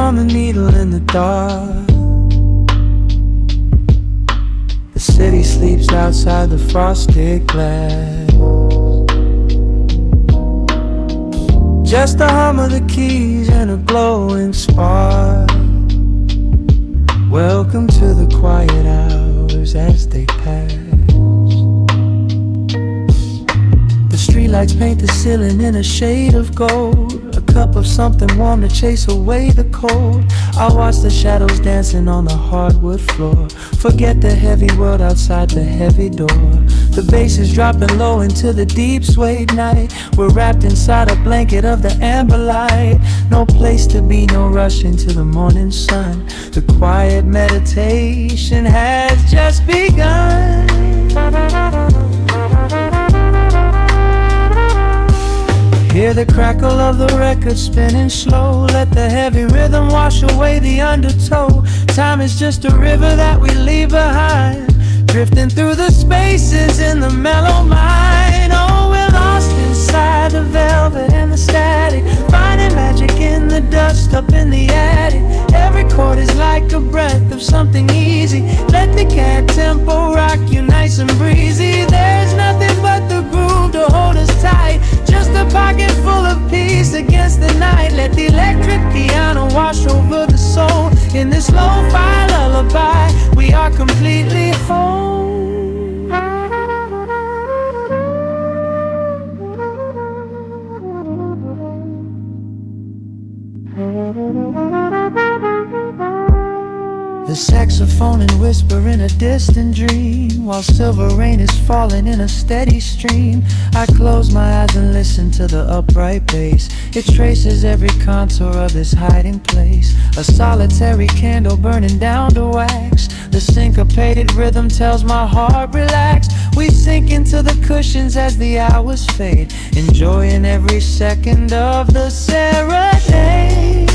on the needle in the dark. The city sleeps outside the frosted glass. Just the hum of the keys and a glowing spark. Welcome to the quiet hours as they pass. The streetlights paint the ceiling in a shade of gold. A cup of something warm to chase away the cold. I watch the shadows dancing on the hardwood floor. Forget the heavy world outside the heavy door. The bass is dropping low into the deep swayed night. We're wrapped inside a blanket of the amber light. No place to be, no rush into the morning sun. The quiet meditation has just begun. Hear the crackle of the record spinning slow. Let the heavy rhythm wash away the undertow. Time is just a river that we leave behind, drifting through the spaces in the mellow mind. Oh, we're lost inside the velvet and the static, finding magic in the dust up in the attic. Every chord is like a breath of something easy. Let the cat tempo rock you nice and breezy. There's nothing but the groove to hold us tight. Just a pocket full of peace against the night. Let the electric piano wash over the soul. In this lo-fi lullaby, we are completely whole. The saxophone and whisper in a distant dream, while silver rain is falling in a steady stream. I close my eyes and listen to the upright bass. It traces every contour of this hiding place. A solitary candle burning down to wax. The syncopated rhythm tells my heart relax. We sink into the cushions as the hours fade, enjoying every second of the serenade.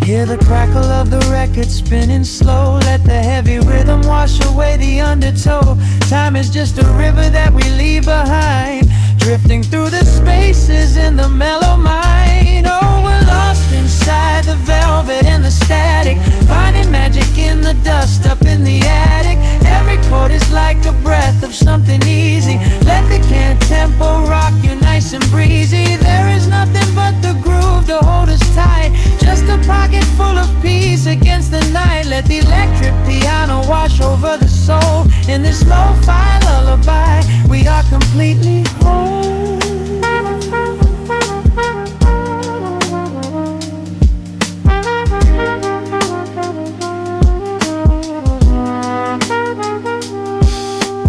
Hear the crackle of the record spinning slow. Let the heavy rhythm wash away the undertow. Time is just a river that we leave behind, drifting through the spaces in the mellow mind. Oh, we're lost inside the velvet and the static, finding magic in the dust up in the attic. Every chord is like a breath of something easy. Let the can tempo rock you nice and breezy. There is nothing but the groove to hold us tight. Just a pocket full of peace against the night. Let the electric piano wash over the soul. In this lo-fi lullaby, we are completely whole.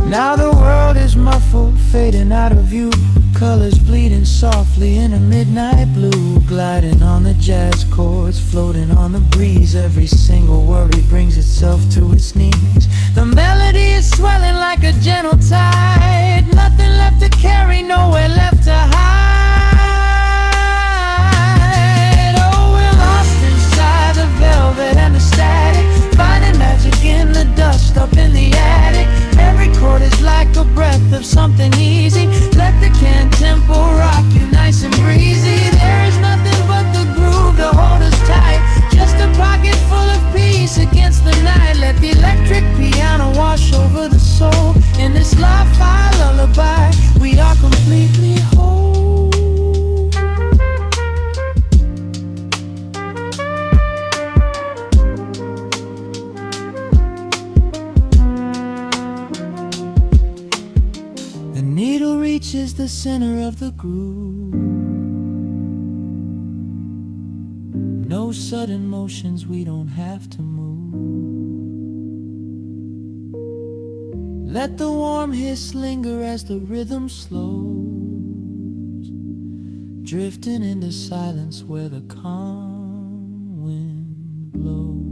Now the world is muffled, fading out of view. Colors bleeding softly in a midnight blue, gliding on the jazz chords, floating on the breeze. Every single worry brings itself to its knees. The melody is swelling like a gentle tide. Nothing left to carry, nowhere left to hide. Oh, we're lost inside the velvet and the static, finding magic in the dust up in the attic. Every chord is like a breath of something easy. Let the can tempo rock you nice and breezy. There is nothing but the groove to hold us tight. Just a pocket full of peace against the night. Let the electric piano wash over the soul. In this lo-fi lullaby, we are completely whole. Reaches the center of the groove. No sudden motions, we don't have to move. Let the warm hiss linger as the rhythm slows, drifting into silence where the calm wind blows.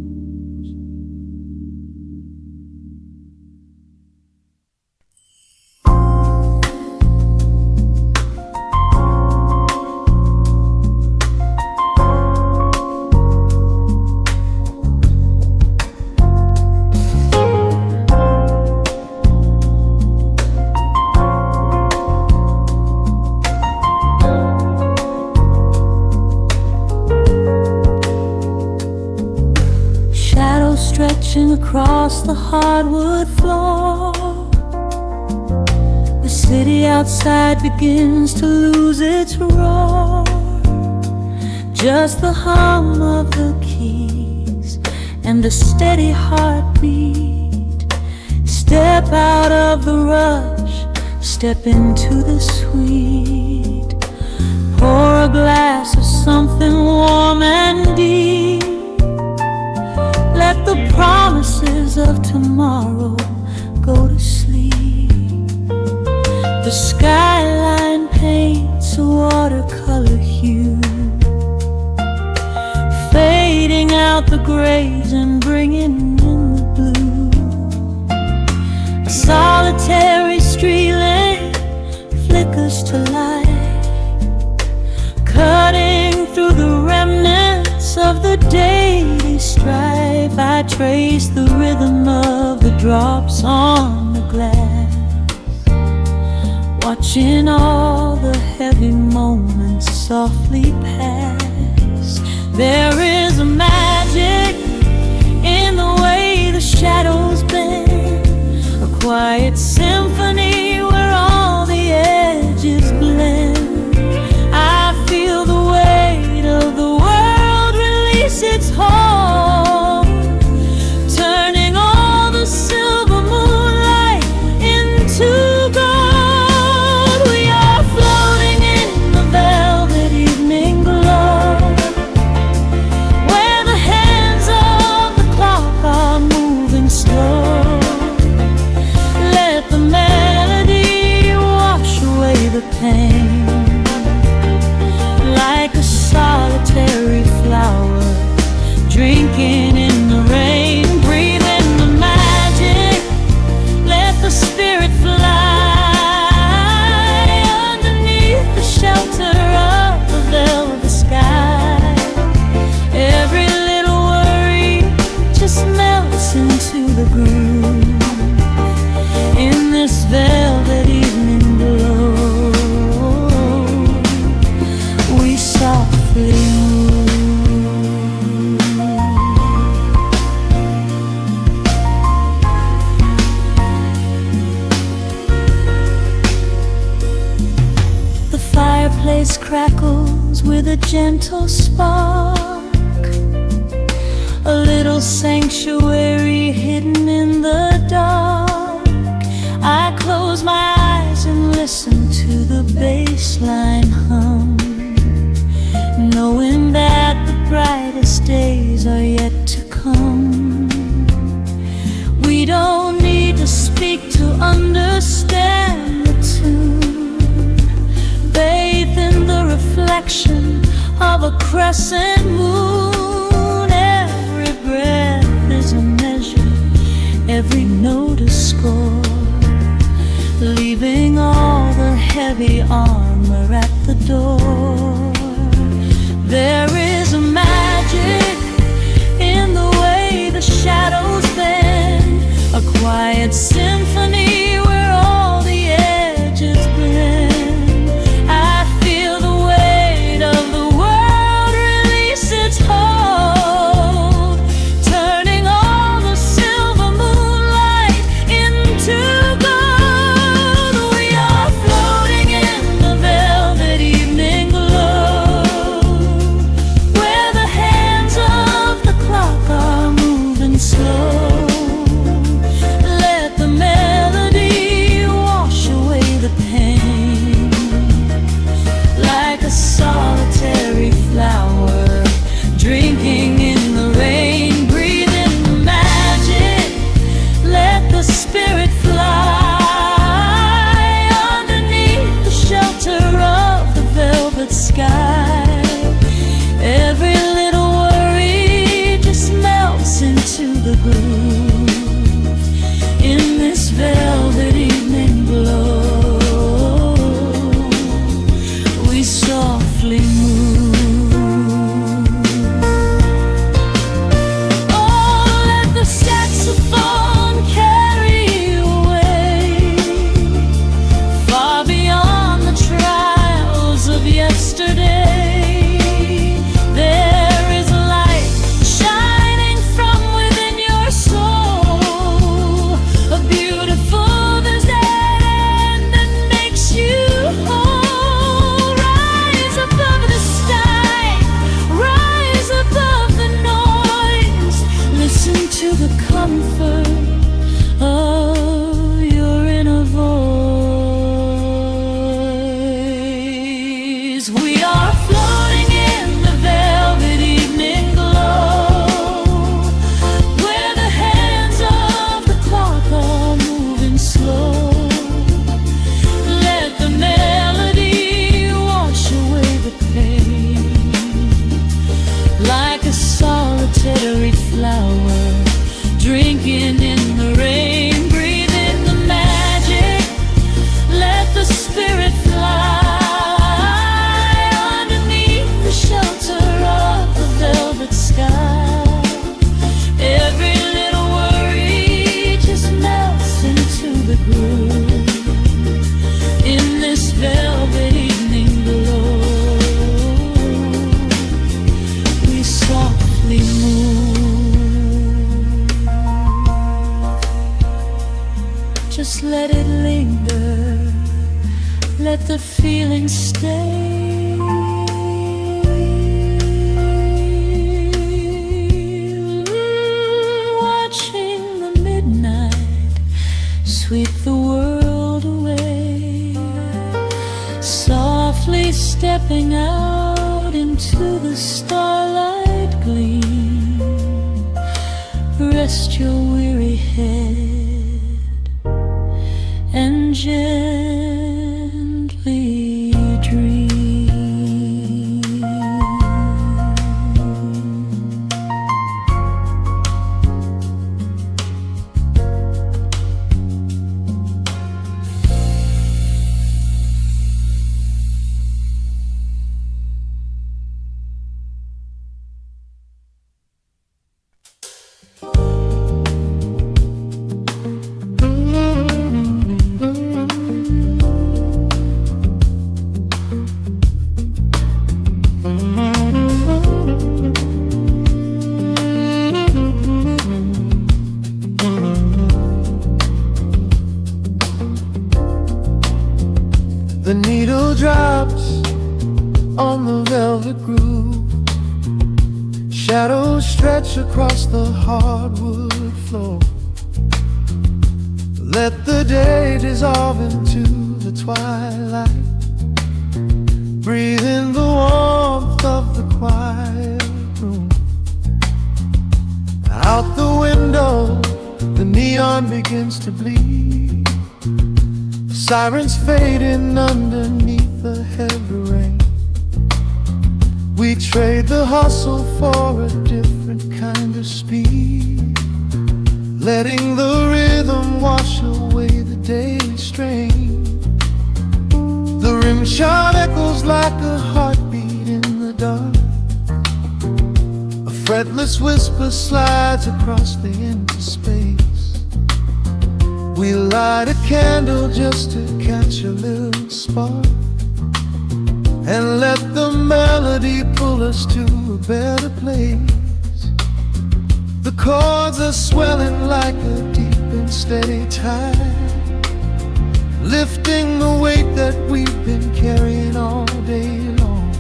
across the hardwood floor. The city outside begins to lose its roar. Just the hum of the keys and a steady heartbeat. Step out of the rush, step into the sweet. Pour a glass of something warm and deep. Let the promises of tomorrow go to sleep. The skyline paints a watercolor hue, fading out the grays and bringing in the blue. A solitary street lamp flickers to life, cutting through the remnants of the daily strife. I trace the rhythm of the drops on the glass, watching all the heavy moments softly pass. There is a magic in the way the shadows bend, a quiet symphony where all the edges blend. I feel the weight of the world release its hold, turning all the silver moonlight into gold. We are floating in the velvet evening glow, where the hands of the clock are moving slow. Let the melody wash away the pain, like a solitary flower drinking in the rain. Breathe in the magic, let the spirit fly underneath the shelter of the velvet sky. Every little worry just melts into the groove in this velvet evening glow. We softly move. The fireplace crackles with a gentle spark, a little sanctuary hidden in the dark. I close my eyes and listen to the bass line hum, knowing that the brightest days are yet to come. We don't need to speak to understand the tune. Bathe in the reflection of a crescent moon. Every breath is a measure, every note a score, leaving all the heavy armor at the door. There is a magic in the way the shadows bend, a quiet symphony where all the edges blend. I feel the weight of the world release its hold, turning all the silver moonlight into gold. We are floating in the velvet evening glow, where the hands of the clock are moving slow. Let the melody wash away the pain, like a solitary flower drinking in the rain. Breathe in the magic, let the spirit fly underneath the shelter of the velvet sky. Every little worry just melts into the groove in this velvet evening glow. We softly move. Oh, let the saxophone carry you away, far beyond the trials of yesterday. There is a light shining from within your soul. cherry flower, drinking in the rain, breathe in the magic, let the spirit fly underneath the shelter of the velvet sky. Every little worry just melts into the groove in this velvet evening glow. We softly move, just let it linger, let the feeling stay. Watching the midnight sweep the world away, softly stepping out into the starlight gleam. Rest your weary head and gently dream. The needle drops on the velvet groove, shadows stretch across the hardwood floor. Let the day dissolve into the twilight, breathe in the warmth of the quiet room. Out the window, the neon begins to bleed, sirens fading underneath the heavy rain. We trade the hustle for a different kind of speed, letting the rhythm wash away the daily strain. The rim shot echoes like a heartbeat in the dark, a fretless whisper slides across the empty space. We light a candle just to catch a little spark, and let the melody pull us to a better place. The chords are swelling like a deep and steady tide, lifting the weight that we've been carrying all day long.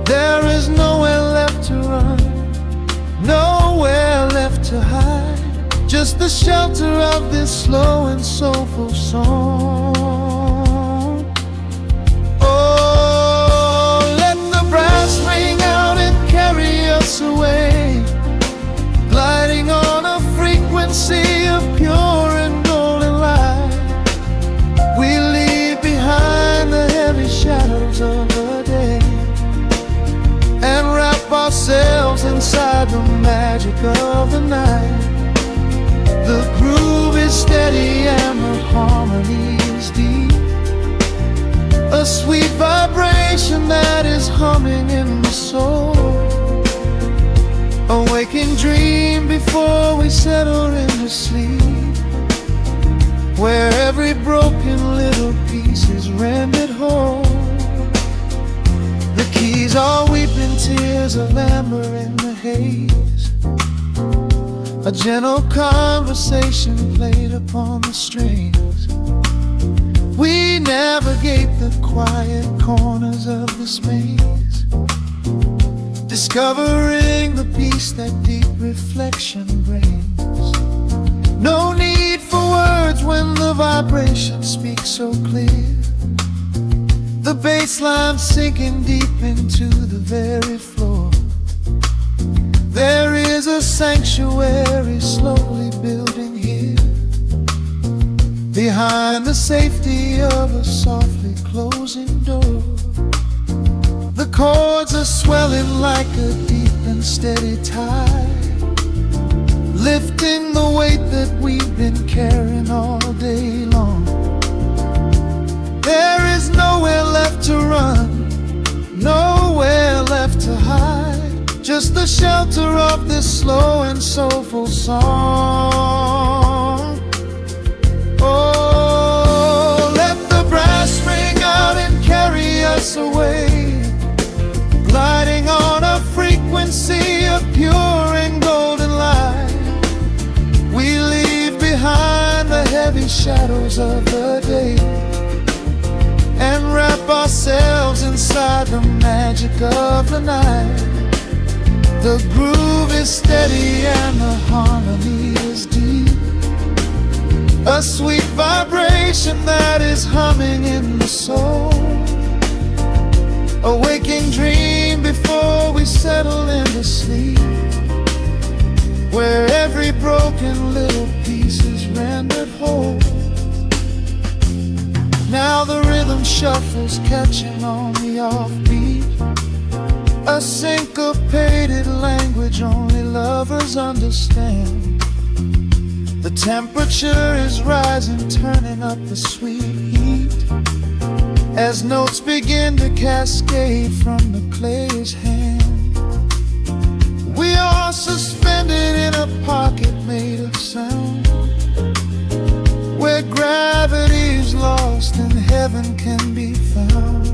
There is nowhere left to run, nowhere left to hide, just the shelter of this slow and soulful song. Oh, let the brass ring out and carry us away, gliding on a frequency of pure and golden light. We leave behind the heavy shadows of the day and wrap ourselves inside the magic of the night. The groove is steady and the harmony is deep, a sweet vibration that is humming in the soul. A waking dream before we settle into sleep, where every broken little piece is rendered whole. The keys are weeping tears of amber in the haze, a gentle conversation played upon the strings. We navigate the quiet corners of this maze, discovering the peace that deep reflection brings. No need for words when the vibration speaks so clear, the bass line sinking deep into the very floor. There is a sanctuary slowly building here, behind the safety of a softly closing door. The chords are swelling like a deep and steady tide, lifting the weight that we've been carrying all day long. There is nowhere left to run, nowhere left to hide, just the shelter of this slow and soulful song. Oh, let the brass ring out and carry us away, gliding on a frequency of pure and golden light. We leave behind the heavy shadows of the day and wrap ourselves inside the magic of the night. The groove is steady and the harmony is deep, a sweet vibration that is humming in the soul, a waking dream before we settle into sleep, where every broken little piece is rendered whole. Now the rhythm shuffles, catching on the offbeat, a syncopated language only lovers understand. The temperature is rising, turning up the sweet heat, as notes begin to cascade from the player's hand. We are suspended in a pocket made of sound, where gravity is lost and heaven can be found.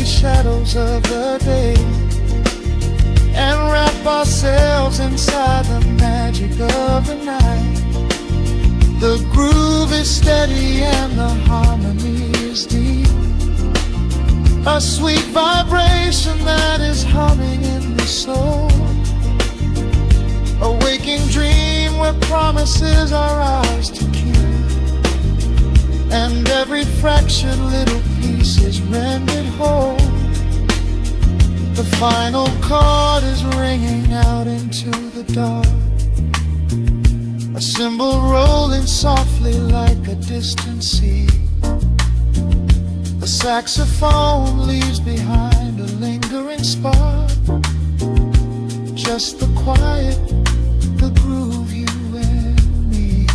Shadows of the day and wrap ourselves inside the magic of the night. The groove is steady and the harmony is deep, a sweet vibration that is humming in the soul, a waking dream where promises are ours to keep, and every fractured little piece is rendered whole. The final chord is ringing out into the dark, a cymbal rolling softly like a distant sea. The saxophone leaves behind a lingering spark, just the quiet, the groove, you and me.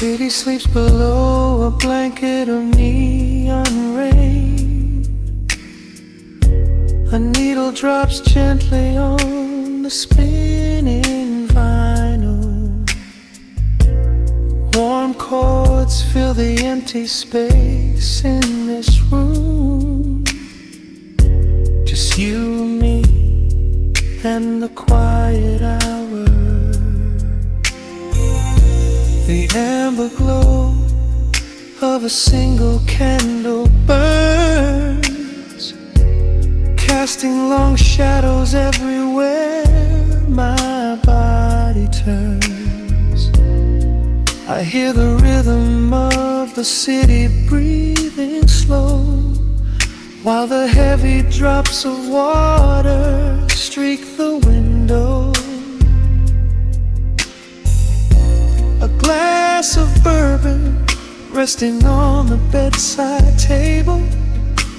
City sleeps below a blanket of neon rain. A needle drops gently on the spinning vinyl. Warm chords fill the empty space in this room. Just you, me, and the quiet hours. The amber glow of a single candle burns, casting long shadows everywhere my body turns. I hear the rhythm of the city breathing slow, while the heavy drops of water streak the window. A glass of bourbon resting on the bedside table.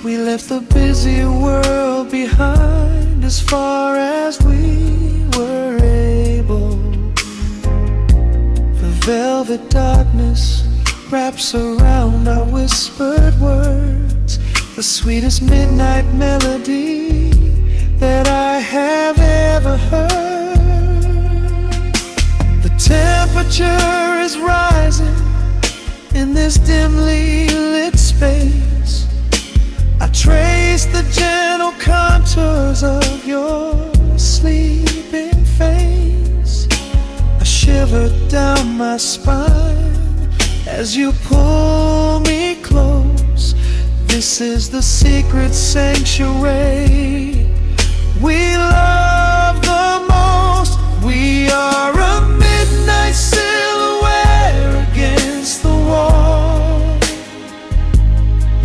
We left the busy world behind as far as we were able. The velvet darkness wraps around our whispered words, the sweetest midnight melody that I have ever heard. The temperature is rising in this dimly lit space. I trace the gentle contours of your sleeping face. A shiver down my spine as you pull me close. This is the secret sanctuary we love the most. We are a midnight silhouette against the wall,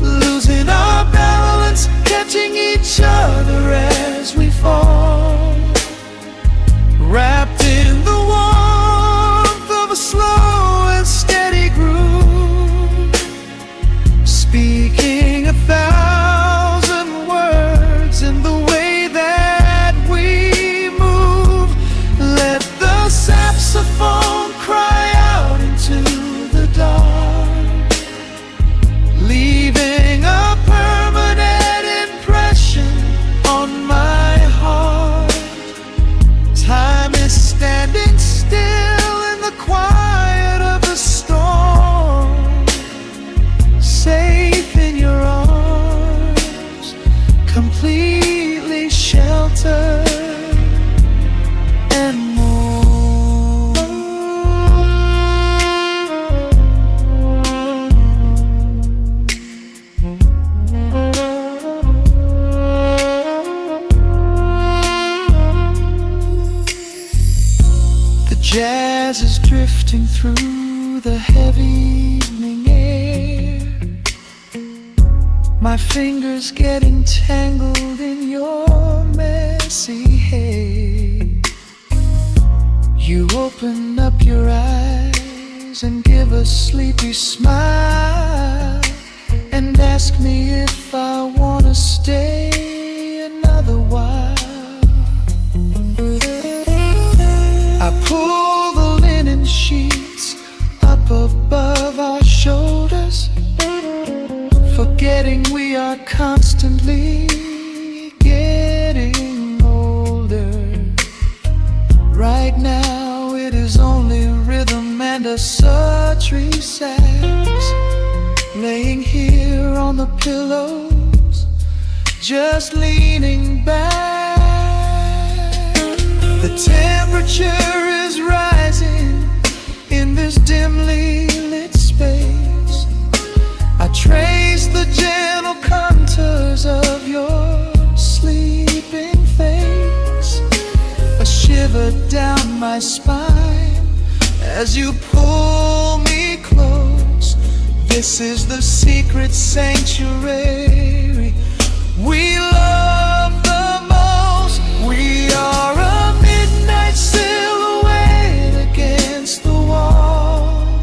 losing our balance, catching each other as we fall, wrapped in the warmth of a slow and steady groove, speaking 1,000 words in the way that we move. Let the saxophone cry out into the dark, leaving a permanent impression on my heart. Time is standing still in the quiet of the storm, safe in your arms, completely sheltered and more. The jazz is drifting through the heavy evening air, my fingers getting tangled in your messy hair. You open up your eyes and give a sleepy smile, and ask me if I wanna stay another while. I pull the linen sheets up above our shoulders, forgetting we are constantly getting older. Right now it is only rhythm and a sultry sax, laying here on the pillows, just leaning back. The temperature is rising in this dimly lit space. I trace the gentle contours of your sleeping face. A shiver down my spine as you pull me close. This is the secret sanctuary we love the most. We are a midnight silhouette against the wall,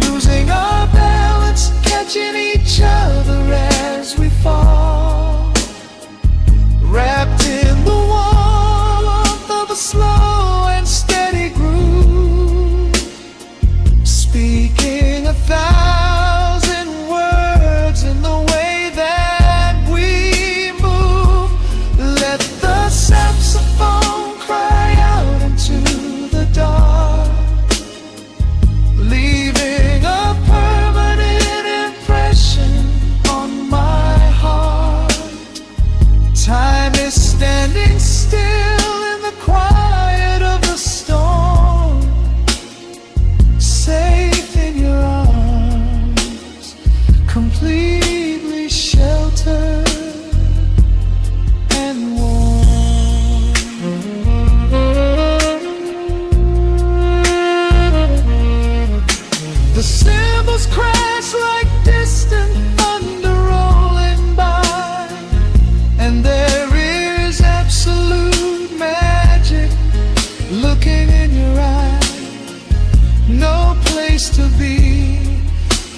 losing our balance, catching each other as we fall, wrapped in the warmth of a slow and steady groove, speaking 1,000 words in the way that we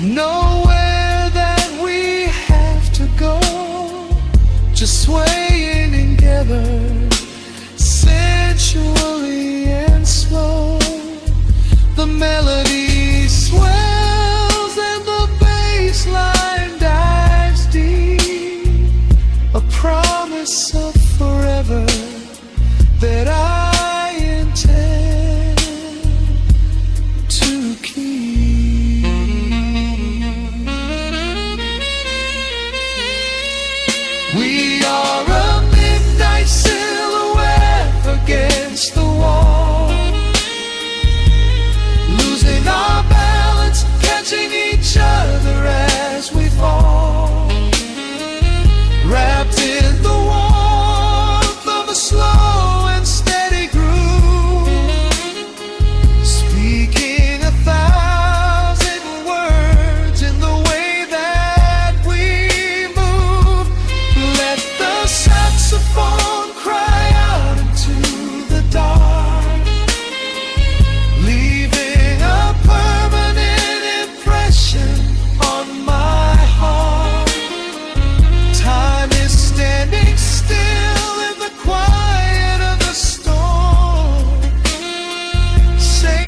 Nowhere that we have to go, just swaying together, sensually and slow. The melody swells and the bass line dives deep, a promise of forever that I intend to keep. We are a midnight silhouette against the wall, losing our balance, catching each other as we fall, wrapped in the warmth of a slow and steady groove, speaking 1,000 words in the way that we move. Let the saxophone cry out into the dark, leaving a permanent impression on my heart. Time is standing still in the quiet of the storm. Say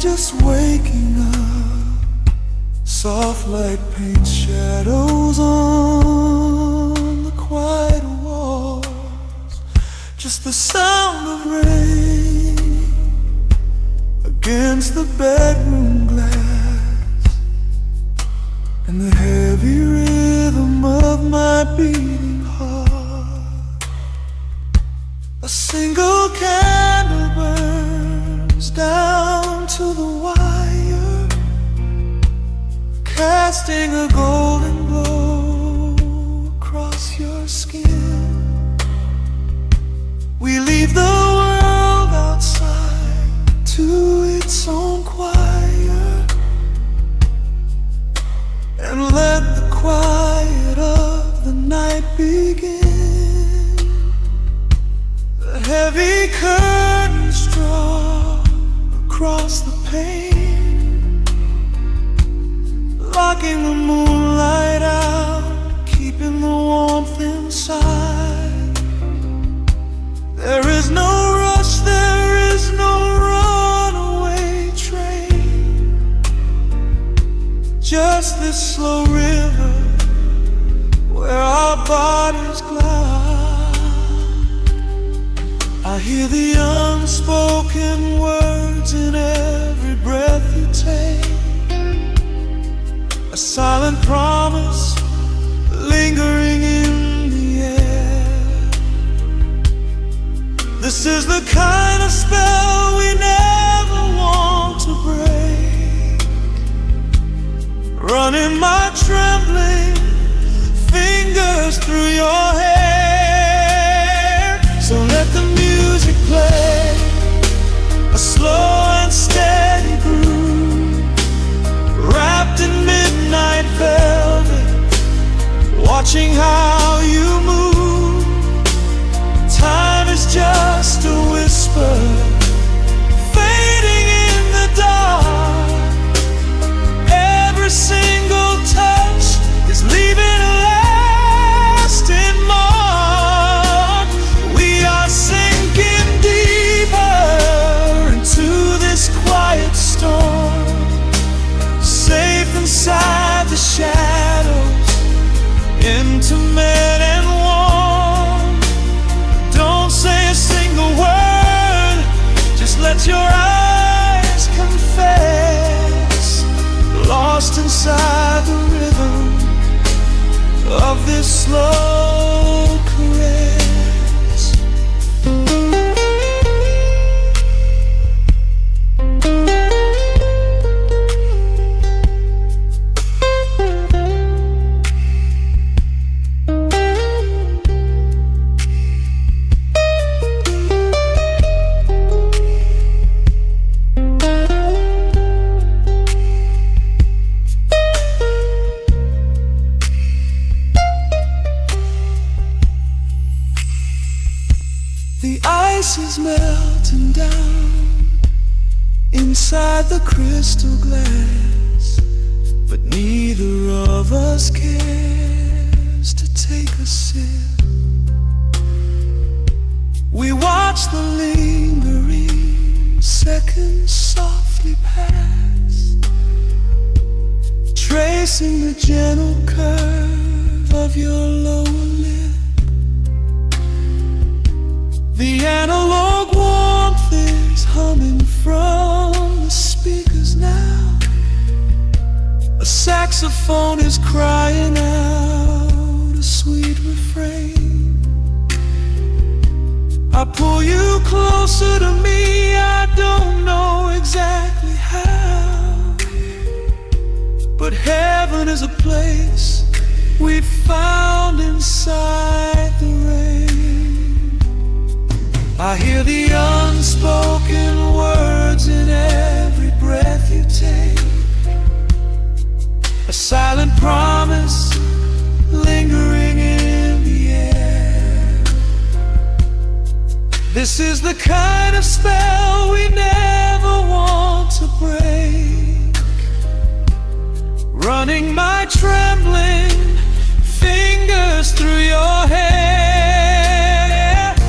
just waking up. Soft light paints shadows on the quiet walls. Just the sound of rain against the bedroom glass, and the heavy rhythm of my beating heart. A single candle burns down to the wire, casting a golden glow across your skin. We leave the world outside to its own choir, and let the quiet of the night begin. The heavy curtains draw across the pane, locking the moonlight out, keeping the warmth inside. There is no rush, there is no runaway train, just this slow river where our bodies glide. I hear the unspoken words in every breath you take, a silent promise lingering in the air. This is the kind of spell we never want to break, running my trembling fingers through your hair. So let the music play, a slow and steady groove, wrapped in midnight velvet, watching how you move. Time is just a whisper, fading in the dark. Every single touch is leaving a lasting mark. We are sinking deeper into this quiet storm, safe inside the shadows, intimate and warm. Don't say a single word, just let your eyes confess, lost inside the rhythm of this slow caress. The ice is melting down inside the crystal glass, but neither of us cares to take a sip. We watch the lingering seconds softly pass, tracing the gentle curve of your lower lip. The analog warmth is humming from the speakers now. A saxophone is crying out a sweet refrain. I pull you closer to me, I don't know exactly how, but heaven is a place we found inside the rain. I hear the unspoken words in every breath you take, a silent promise lingering in the air. This is the kind of spell we never want to break, running my trembling fingers through your hair.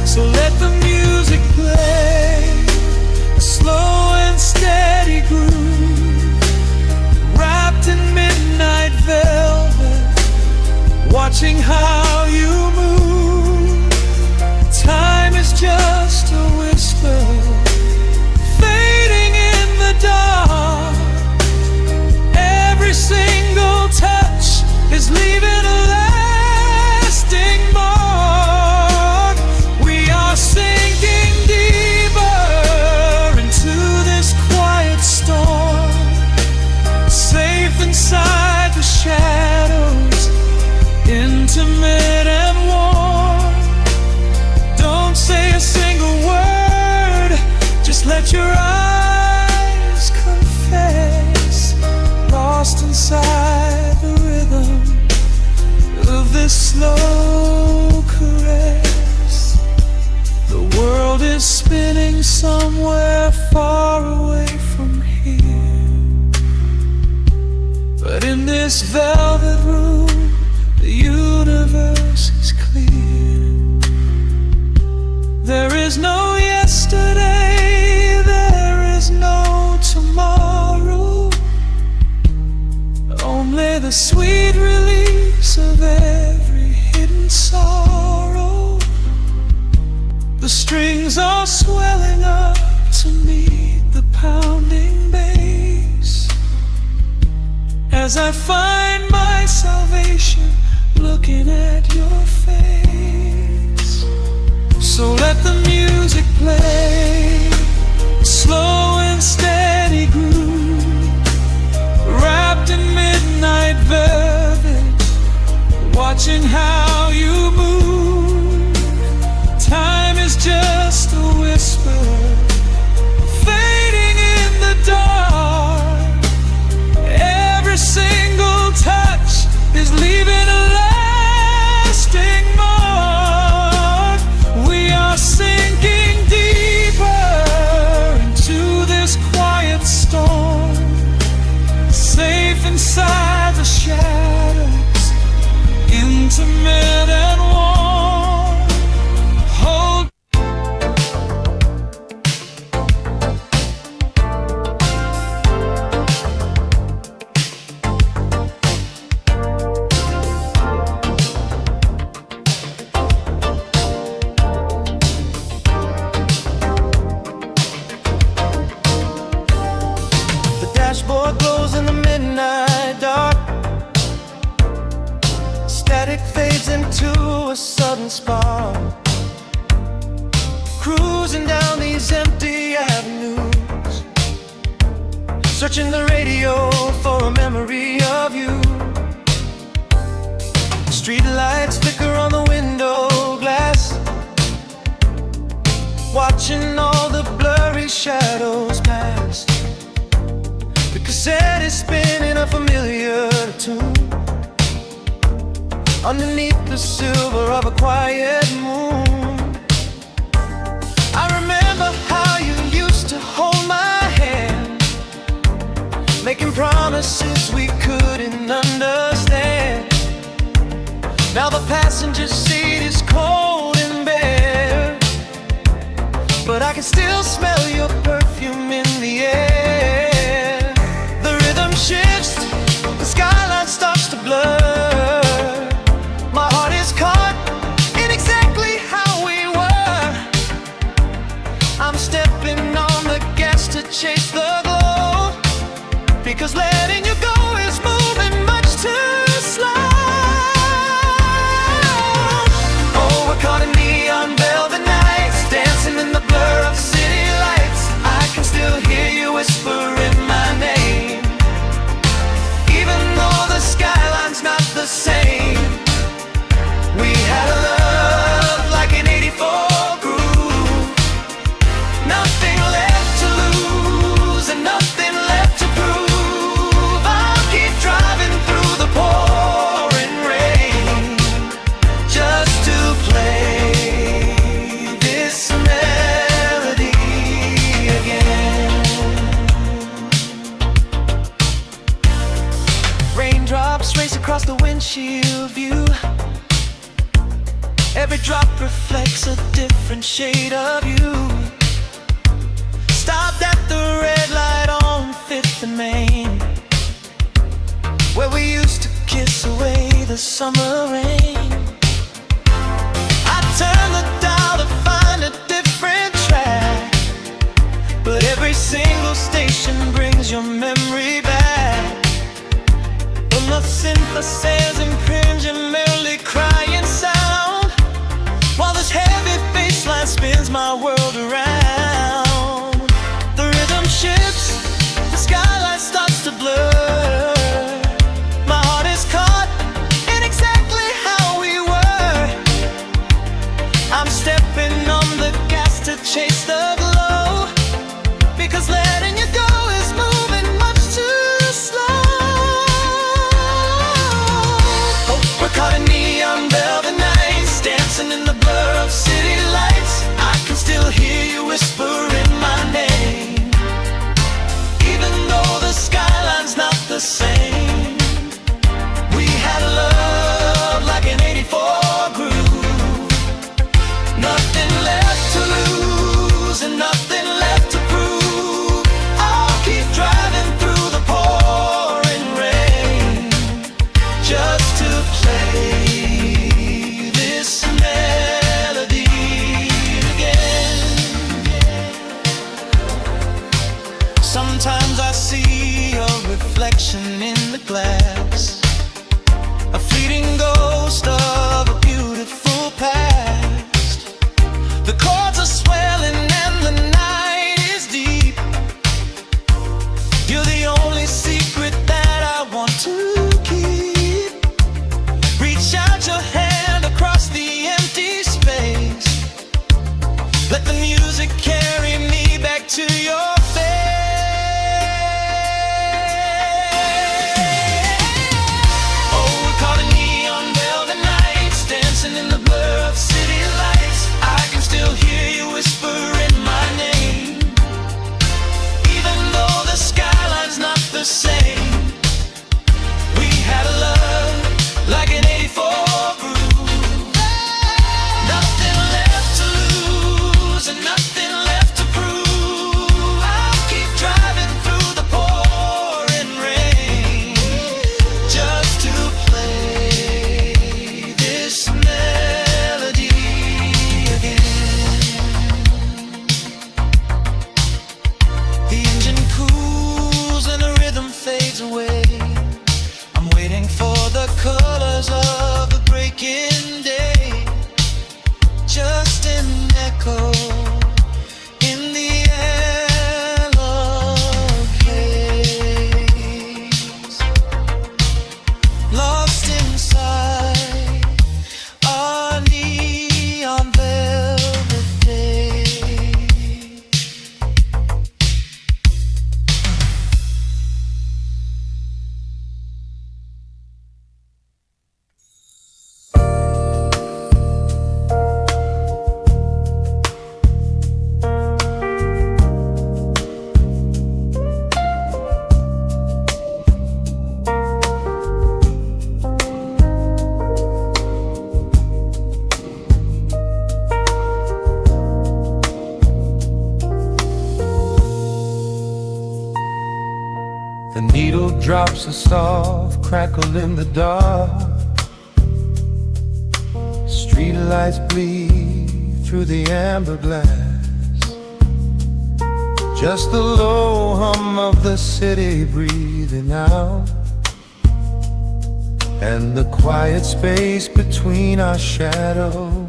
So let the music play, a slow and steady groove, is spinning somewhere far away from here. But in this velvet room, the universe is clear. There is no yesterday, there is no tomorrow, only the sweet release of every hidden sorrow. The strings are swelling up to meet the pounding bass, as I find my salvation looking at your face. So let the music play, a slow and steady groove, wrapped in midnight velvet, watching how you move. Time is just a whisper, fading in the dark. Every single touch is leaving a lasting mark. We are sinking deeper into this quiet storm, safe inside the shadows, intimate and warm. Hold The dashboard glows in the midnight dark. Static fades into a sudden spark. Cruising down these empty avenues, searching the radio for a memory of you. Street lights flicker on the window glass, watching all the blurry shadows pass. The cassette is spinning a familiar tune underneath the silver of a quiet moon. I remember how you used to hold my hand, making promises we couldn't understand. Now the passenger seat is cold and bare, but I can still smell your perfume in the air. The rhythm shifts, the skyline starts to blur. My heart is caught in exactly how we were. I'm stepping on the gas to chase the glow, because letting you go is moving much too slow. Oh, we're caught in neon velvet nights, dancing in the blur of city lights. I can still hear you whispering my name, even though the skyline's not the same. We had a love like an 84 groove, nothing left to lose and nothing left to prove. I'll keep driving through the pouring rain just to play this melody again. Raindrops race across the windshield view, every drop reflects a different shade of you. Stopped at the red light on 5th and Main, where we used to kiss away the summer rain. I turn the dial to find a different track, but every single station brings your memory back. From the synthesizers impinging, merely crying sound, while this heavy bass line spins my world around. The rhythm shifts, the skyline starts to blur. My heart is caught in exactly how we were. I'm stepping on the gas to chase the glow, because letting you go is moving much too slow. Oh, we're caught in neon velvet nights, dancing in the blur of city lights. I can still hear reflection in the glass, a fleeting ghost of a beautiful past. The chords are swelling and the night is deep. You're the only secret that I want to keep. Reach out your hand across the empty space. Let the music carry me back to your face. The needle drops a soft crackle in the dark. Street lights bleed through the amber glass. Just the low hum of the city breathing out, and the quiet space between our shadows.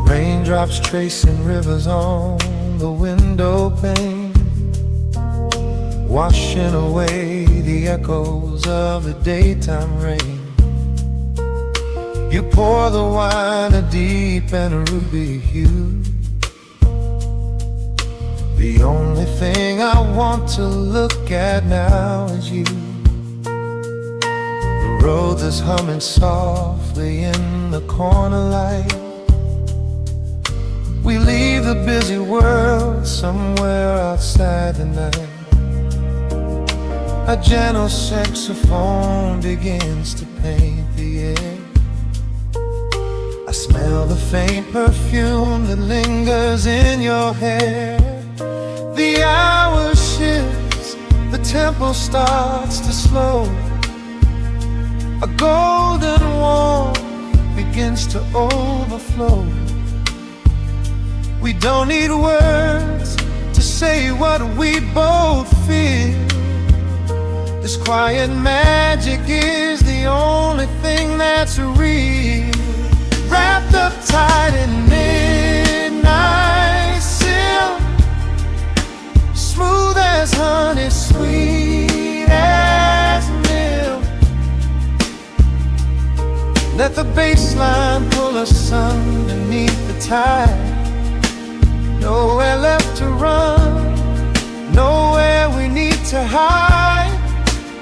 Raindrops tracing rivers on the window pane, washing away the echoes of the daytime rain. You pour the wine a deep and a ruby hue. The only thing I want to look at now is you. The road that's humming softly in the corner light. We leave the busy world somewhere outside the night. A gentle saxophone begins to paint the air. I smell the faint perfume that lingers in your hair. The hour shifts, the tempo starts to slow. A golden warmth begins to overflow. We don't need words to say what we both feel. This quiet magic is the only thing that's real. Wrapped up tight in midnight silk, smooth as honey, sweet as milk. Let the bass line pull us underneath the tide. Nowhere left to run, nowhere we need to hide.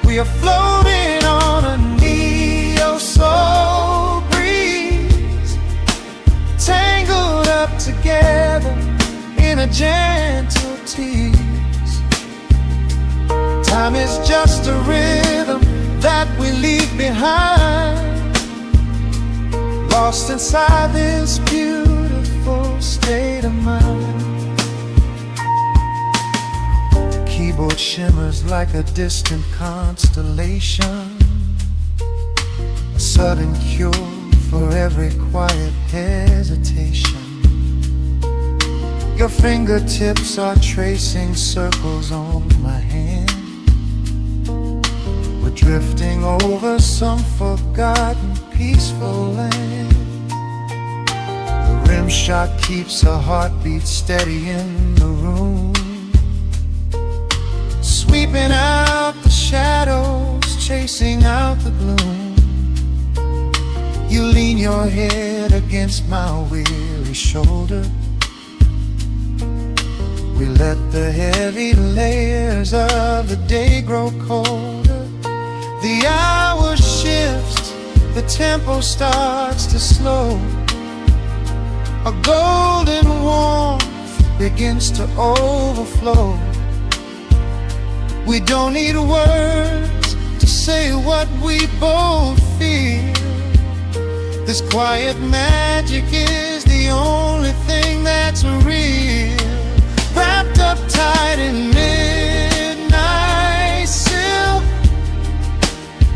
We are floating on a neo-soul breeze, tangled up together in a gentle tease. Time is just a rhythm that we leave behind, lost inside this beautiful state of mind. Keyboard shimmers like a distant constellation, a sudden cure for every quiet hesitation. Your fingertips are tracing circles on my hand. We're drifting over some forgotten peaceful land. The rim shot keeps a heartbeat steady in the room, sweeping out the shadows, chasing out the gloom. You lean your head against my weary shoulder. We let the heavy layers of the day grow colder. The hour shifts, the tempo starts to slow. A golden warmth begins to overflow. We don't need words to say what we both feel. This quiet magic is the only thing that's real. Wrapped up tight in midnight silk,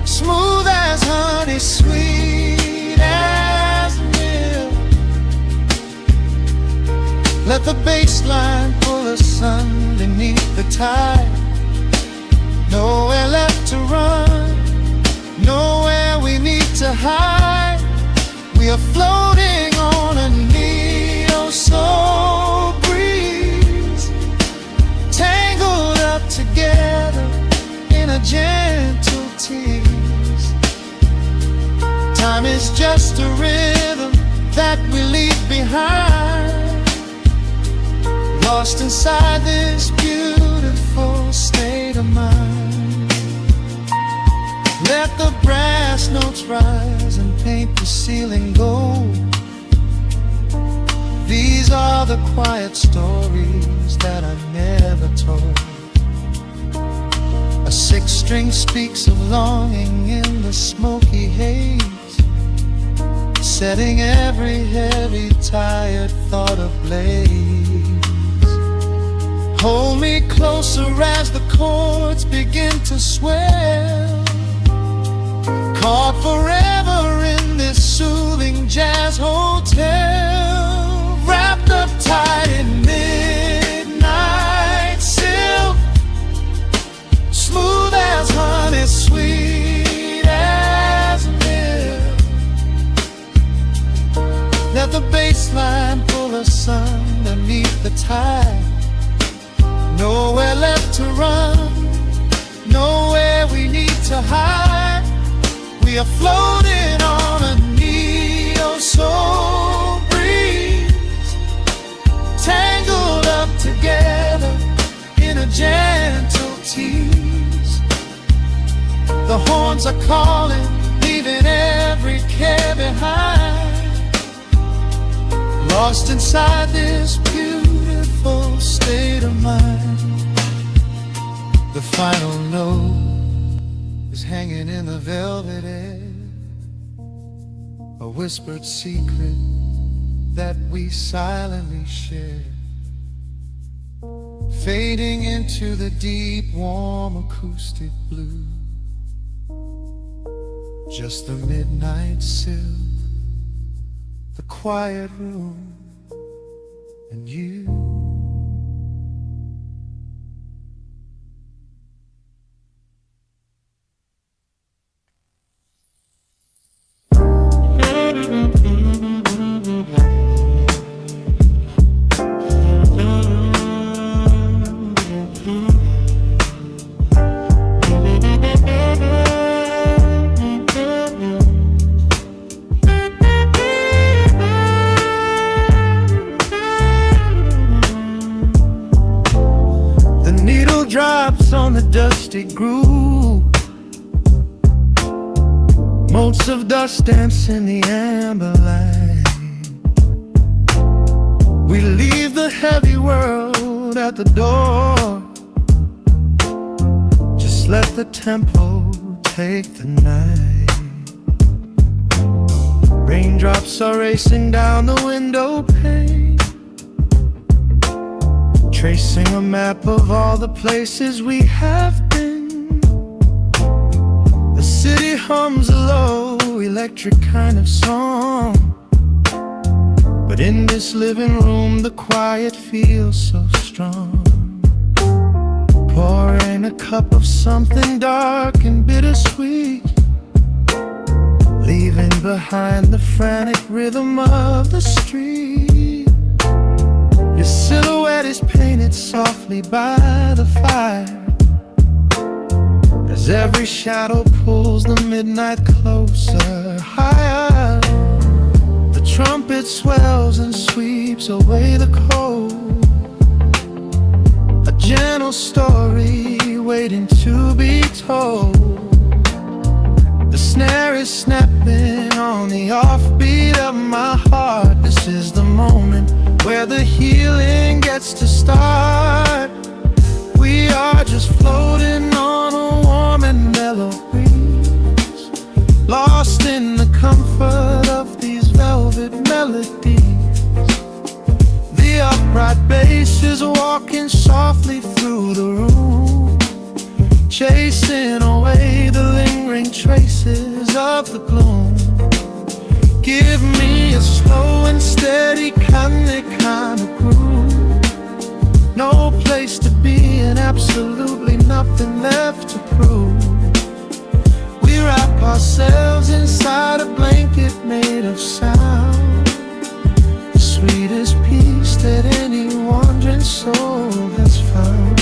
smooth as honey, sweet as milk. Let the bass line pull us underneath the tide. Nowhere left to run, nowhere we need to hide. We are floating on a neo-soul breeze, tangled up together in a gentle tease. Time is just a rhythm that we leave behind, lost inside this beautiful state of mind. Let the brass notes rise and paint the ceiling gold. These are the quiet stories that I never told. A six-string speaks of longing in the smoky haze, setting every heavy, tired thought ablaze. Hold me closer as the chords begin to swell, caught forever in this soothing jazz hotel. Wrapped up tight in midnight silk, smooth as honey, sweet as milk. Let the bass line pull us underneath the tide. Nowhere left to run, nowhere we need to hide. We are floating on a neo-soul breeze, tangled up together in a gentle tease. The horns are calling, leaving every care behind, lost inside this beautiful state of mind. The final note is hanging in the velvet air, a whispered secret that we silently share, fading into the deep, warm acoustic blue. Just the midnight silk, the quiet room, and you. Drops on the dusty groove, motes of dust dance in the amber light. We leave the heavy world at the door, just let the tempo take the night. Raindrops are racing down the window pane, tracing a map of all the places we have been. The city hums a low, electric kind of song, But in this living room the quiet feels so strong. Pouring a cup of something dark and bittersweet, leaving behind the frantic rhythm of the street. Your silhouette is painted softly by the fire, as every shadow pulls the midnight closer, higher. The trumpet swells and sweeps away the cold, a gentle story waiting to be told. The snare is snapping on the offbeat of my heart. This is the moment where the healing gets to start. We are just floating on a warm and mellow breeze, lost in the comfort of these velvet melodies. The upright bass is walking softly through the room, chasing away the lingering traces of the gloom. Give me a slow and steady kind of groove. No place to be and absolutely nothing left to prove. We wrap ourselves inside a blanket made of sound, the sweetest peace that any wandering soul has found.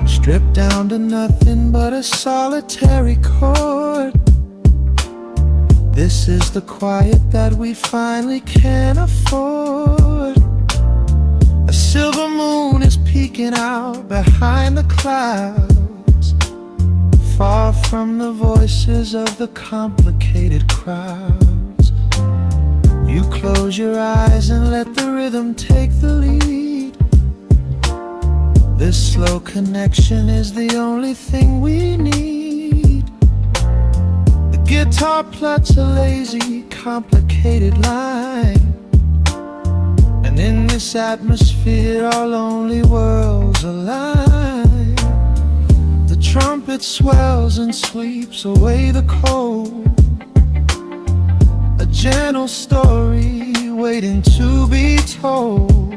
Stripped down to nothing but a solitary chord. This is the quiet that we finally can afford. A silver moon is peeking out behind the clouds, far from the voices of the complicated crowds. You close your eyes and let the rhythm take the lead. This slow connection is the only thing we need. The guitar plucks a lazy, complicated line, and in this atmosphere our lonely worlds align. The trumpet swells and sweeps away the cold, a gentle story waiting to be told.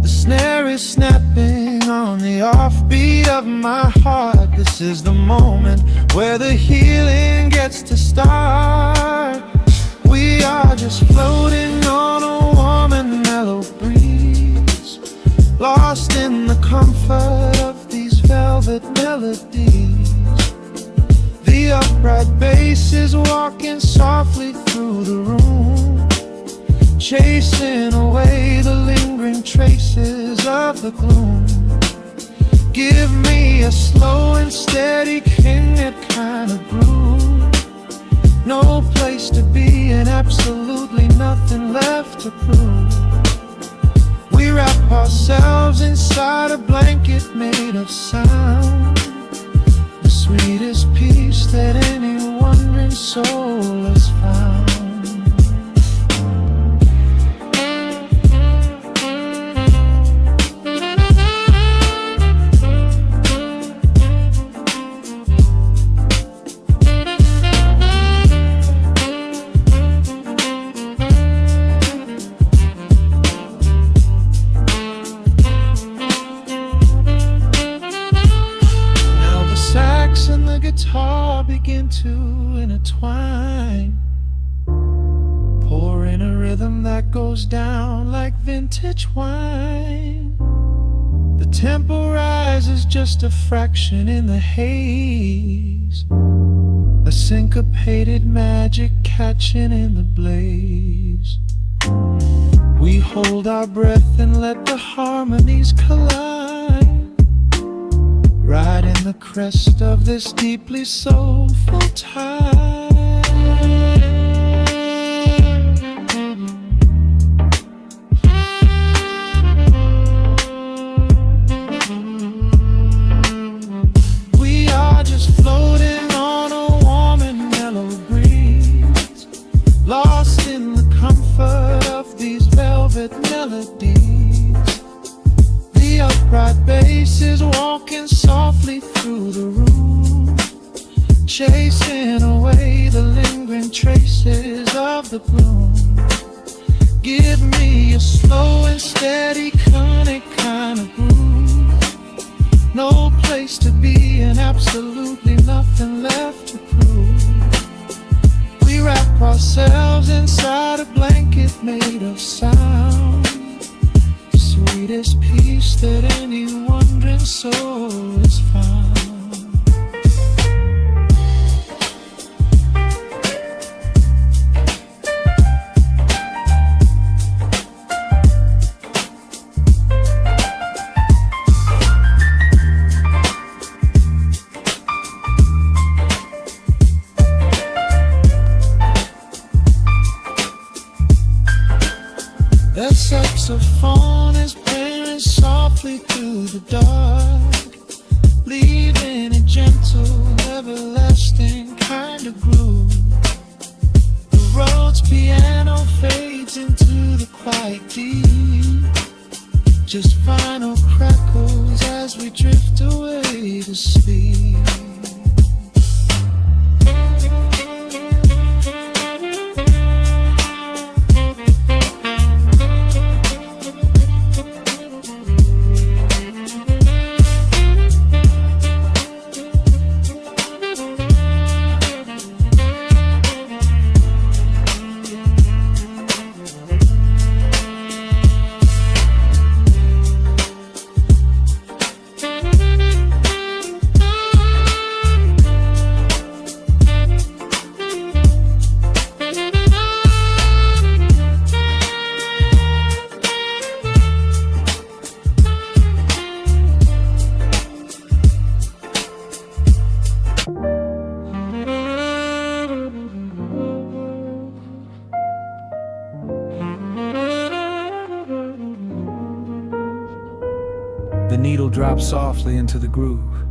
The snare is snapping on the offbeat of my heart. This is the moment where the healing gets to start. We are just floating on a warm and mellow breeze, lost in the comfort of these velvet melodies. The upright bass is walking softly through the room, chasing away the lingering traces of the gloom. Give me a slow and steady kind of groove. No place to be and absolutely nothing left to prove. We wrap ourselves inside a blanket made of sound, the sweetest peace that any wandering soul has found. And the guitar begin to intertwine, pouring a rhythm that goes down like vintage wine. The tempo rises just a fraction in the haze, a syncopated magic catching in the blaze. We hold our breath and let the harmonies collide, riding the crest of this deeply soulful tide. We are just floating on a warm and mellow breeze, lost in the comfort of these velvet melodies. The upright bass is walking softly through the room, chasing away the lingering traces of the bloom. Give me a slow and steady kind of groove. No place to be and absolutely nothing left to prove. We wrap ourselves inside a blanket made of sound, sweetest peace that any wandering soul has found. The saxophone is playing softly through the dark, leaving a gentle, everlasting kind of groove. The Rhodes piano fades into the quiet deep, just final crackles as we drift away to sleep. The needle drops softly into the groove.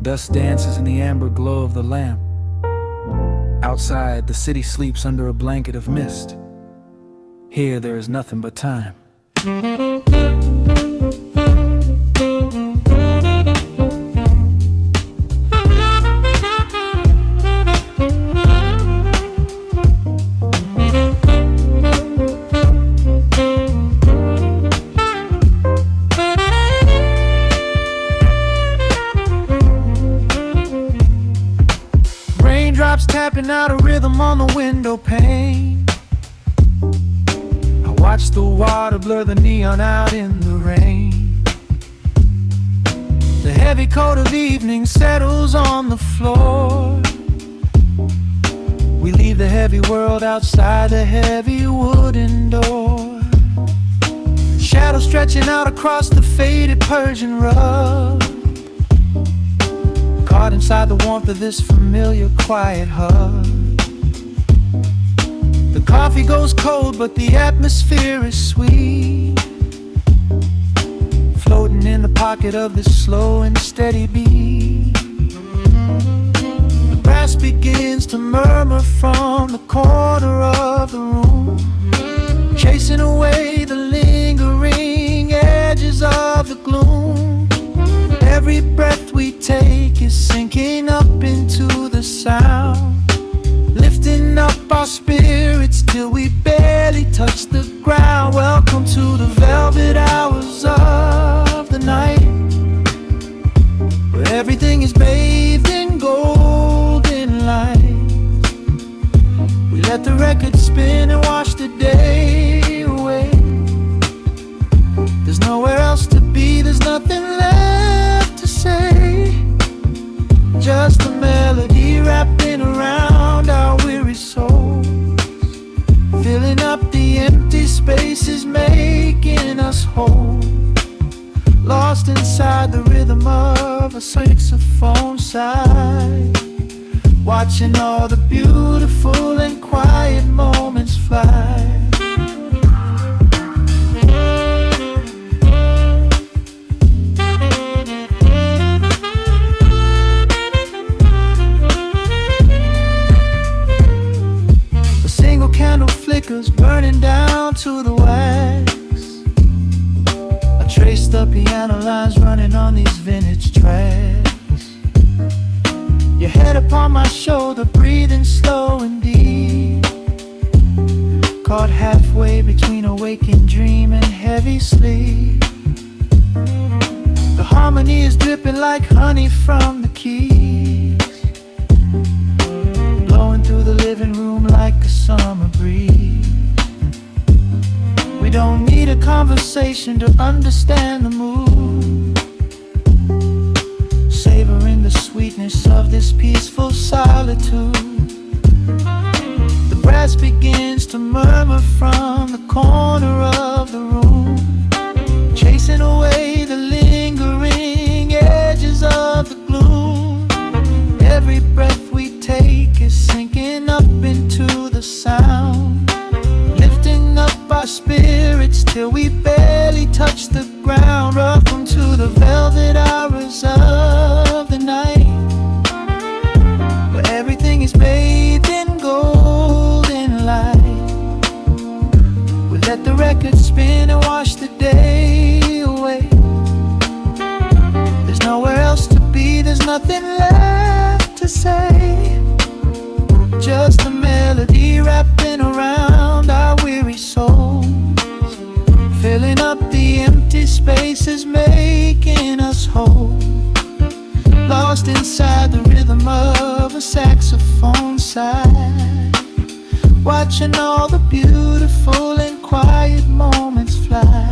Dust dances in the amber glow of the lamp. Outside, the city sleeps under a blanket of mist. Here, there is nothing but time. Raindrops tapping out a rhythm on the window pane. I watch the water blur the neon out in the rain. The heavy coat of evening settles on the floor. We leave the heavy world outside the heavy wooden door. Shadows stretching out across the faded Persian rug, caught inside the warmth of this familiar quiet hug. The coffee goes cold, but the atmosphere is sweet, floating in the pocket of this slow and steady beat. The brass begins to murmur from the corner of the room, chasing away the lingering edges of the gloom. Every breath we take is sinking up into the sound, lifting up our spirits till we barely touch the ground. Welcome to the velvet hours of the night, where everything is bathed in golden light. We let the record spin and wash the day away. There's nowhere else to be, there's nothing left to say. Just a melody wrapping around our weary souls, filling up the empty spaces, making us whole. Lost inside the rhythm of a saxophone sigh, watching all the beautiful and quiet moments fly. Candle flickers burning down to the wax. I trace the piano lines running on these vintage tracks. Your head upon my shoulder, breathing slow and deep. between a waking dream and heavy sleep. The harmony is dripping like honey from the keys, blowing through the living room like a summer breeze. We don't need a conversation to understand the mood, savoring the sweetness of this peaceful solitude. The brass begins to murmur from the corner of the room, chasing away the lingering edges of the gloom. Every breath we take is sinking up into the sound, lifting up our spirits till we barely touch the ground. Welcome to the velvet hours of the night, where everything is bathed in golden light. We let the record spin and wash the day away. There's nowhere else to be, there's nothing left to say. Just a melody wrapping around our weary souls, filling up the empty spaces, making us whole. Lost inside the rhythm of a saxophone sigh, watching all the beautiful and quiet moments fly.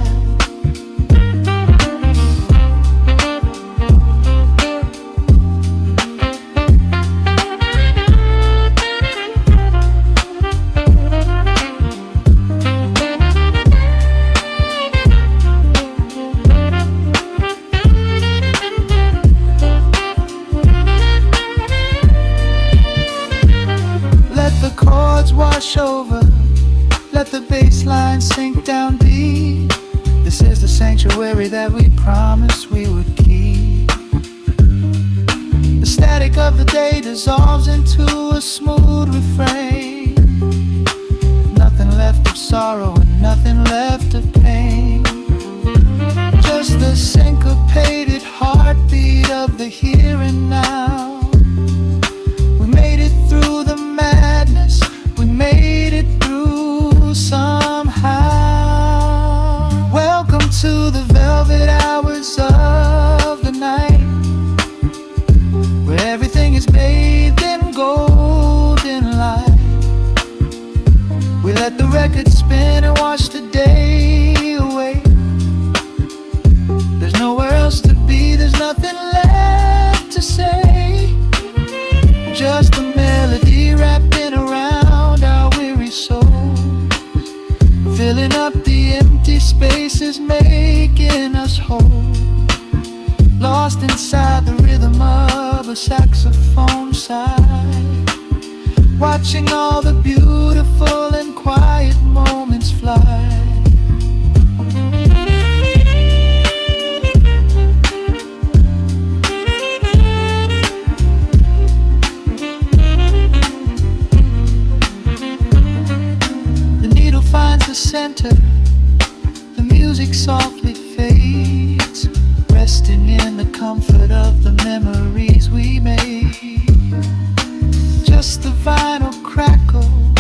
Wash over, let the bass line sink down deep. This is the sanctuary that we promised we would keep. The static of the day dissolves into a smooth refrain. Nothing left of sorrow and nothing left of pain, just the syncopated heartbeat of the here and now. We made it through the madness, we made it through somehow. Welcome to the velvet hours of the night, where everything is bathed in golden light. We let the record spin and wash the day away. There's nowhere else to be, there's nothing left to say. Just a melody wrapping around our weary souls, filling up the empty spaces, making us whole. Lost inside the rhythm of a saxophone sigh, watching all the beautiful and quiet moments fly. Finds the center, the music softly fades, resting in the comfort of the memories we made. Just the vinyl crackle